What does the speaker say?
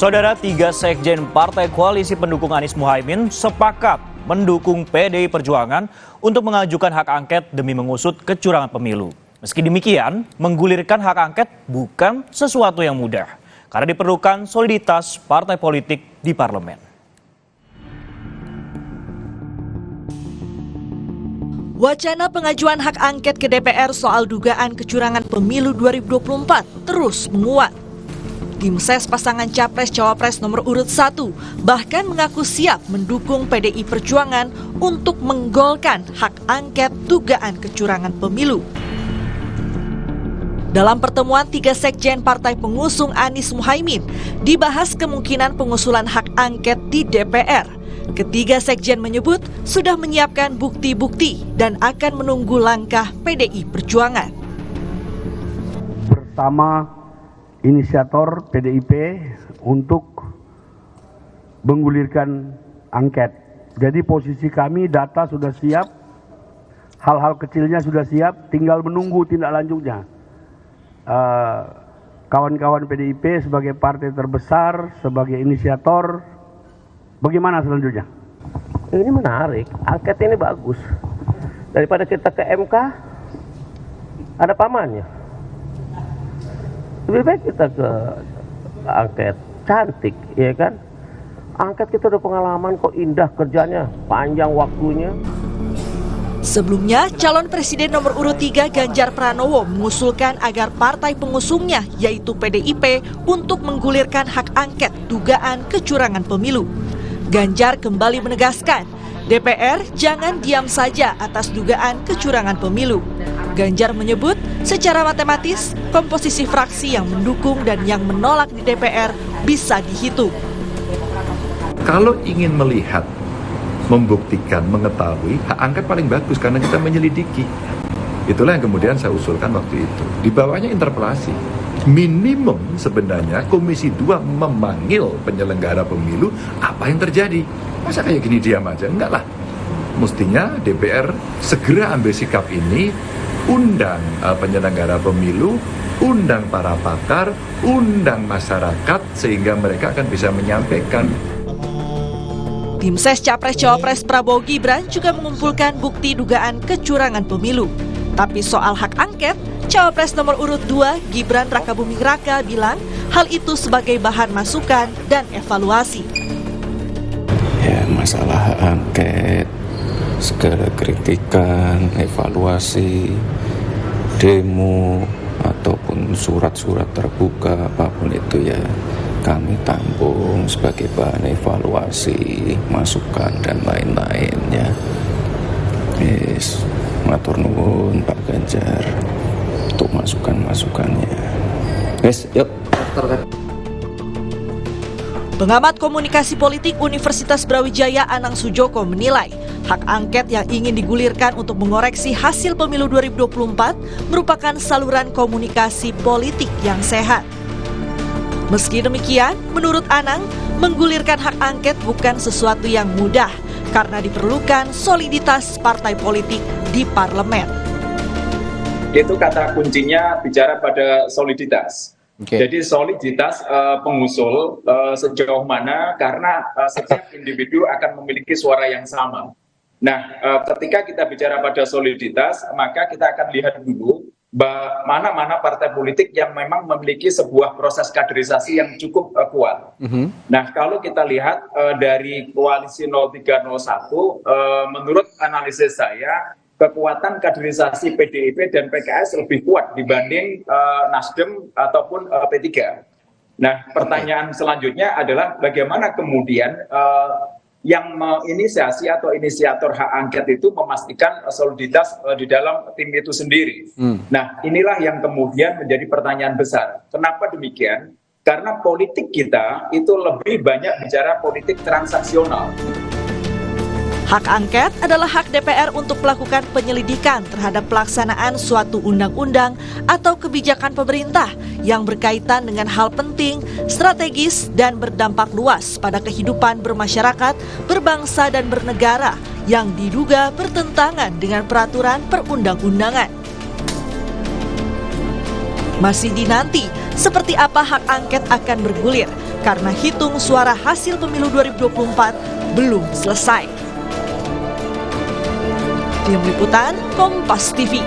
Saudara, 3 sekjen Partai Koalisi Pendukung Anies Muhaimin sepakat mendukung PDI Perjuangan untuk mengajukan hak angket demi mengusut kecurangan pemilu. Meski demikian, menggulirkan hak angket bukan sesuatu yang mudah, karena diperlukan soliditas partai politik di parlemen. Wacana pengajuan hak angket ke DPR soal dugaan kecurangan pemilu 2024 terus menguat. Tim ses pasangan Capres-Cawapres nomor urut 1 bahkan mengaku siap mendukung PDI Perjuangan untuk menggolkan hak angket dugaan kecurangan pemilu. Dalam pertemuan 3 sekjen partai pengusung Anies Muhaimin, dibahas kemungkinan pengusulan hak angket di DPR. Ketiga sekjen menyebut sudah menyiapkan bukti-bukti dan akan menunggu langkah PDI Perjuangan. Bersama inisiator PDIP untuk menggulirkan angket. Jadi posisi kami, data sudah siap, hal-hal kecilnya sudah siap, tinggal menunggu tindak lanjutnya. Kawan-kawan PDIP sebagai partai terbesar, sebagai inisiator, bagaimana selanjutnya? Ini menarik, angket ini bagus. Daripada kita ke MK, ada pamannya. Lebih baik kita ke angket, cantik, ya kan? Angket kita udah pengalaman kok, indah kerjanya, panjang waktunya. Sebelumnya, calon presiden nomor urut 3 Ganjar Pranowo mengusulkan agar partai pengusungnya, yaitu PDIP, untuk menggulirkan hak angket dugaan kecurangan pemilu. Ganjar kembali menegaskan, DPR jangan diam saja atas dugaan kecurangan pemilu. Ganjar menyebut, secara matematis, komposisi fraksi yang mendukung dan yang menolak di DPR bisa dihitung. Kalau ingin melihat, membuktikan, mengetahui, hak angket paling bagus karena kita menyelidiki. Itulah yang kemudian saya usulkan waktu itu. Di bawahnya interpelasi. Minimum sebenarnya Komisi 2 memanggil penyelenggara pemilu, apa yang terjadi. Masa kayak gini diam aja? Enggak lah. Mestinya DPR segera ambil sikap ini, undang penyelenggara pemilu, undang para pakar, undang masyarakat, sehingga mereka akan bisa menyampaikan. Tim ses Capres-Cawapres Prabowo Gibran juga mengumpulkan bukti dugaan kecurangan pemilu. Tapi soal hak angket, Cawapres nomor urut 2 Gibran Rakabuming Raka bilang hal itu sebagai bahan masukan dan evaluasi. Ya, masalah hak angket, segala kritikan, evaluasi, demo, ataupun surat-surat terbuka, apapun itu ya kami tampung sebagai bahan evaluasi, masukan dan lain-lainnya. Yes, matur nuwun Pak Ganjar untuk masukan-masukannya. Yes, yuk. Pengamat komunikasi politik Universitas Brawijaya Anang Sujoko menilai hak angket yang ingin digulirkan untuk mengoreksi hasil pemilu 2024 merupakan saluran komunikasi politik yang sehat. Meski demikian, menurut Anang, menggulirkan hak angket bukan sesuatu yang mudah karena diperlukan soliditas partai politik di parlemen. Itu kata kuncinya bicara pada soliditas. Okay. Jadi soliditas pengusul sejauh mana, karena setiap individu akan memiliki suara yang sama. Nah, ketika kita bicara pada soliditas, maka kita akan lihat dulu mana partai politik yang memang memiliki sebuah proses kaderisasi yang cukup kuat. Nah, kalau kita lihat dari koalisi 0301, menurut analisis saya, kekuatan kaderisasi PDIP dan PKS lebih kuat dibanding Nasdem ataupun P3. Nah, pertanyaan selanjutnya adalah bagaimana kemudian yang menginisiasi atau inisiator hak angket itu memastikan soliditas di dalam tim itu sendiri. Nah, inilah yang kemudian menjadi pertanyaan besar. Kenapa demikian? Karena politik kita itu lebih banyak bicara politik transaksional. Hak angket adalah hak DPR untuk melakukan penyelidikan terhadap pelaksanaan suatu undang-undang atau kebijakan pemerintah yang berkaitan dengan hal penting, strategis, dan berdampak luas pada kehidupan bermasyarakat, berbangsa, dan bernegara yang diduga bertentangan dengan peraturan perundang-undangan. Masih dinanti seperti apa hak angket akan bergulir karena hitung suara hasil pemilu 2024 belum selesai. Tim Liputan Kompas TV.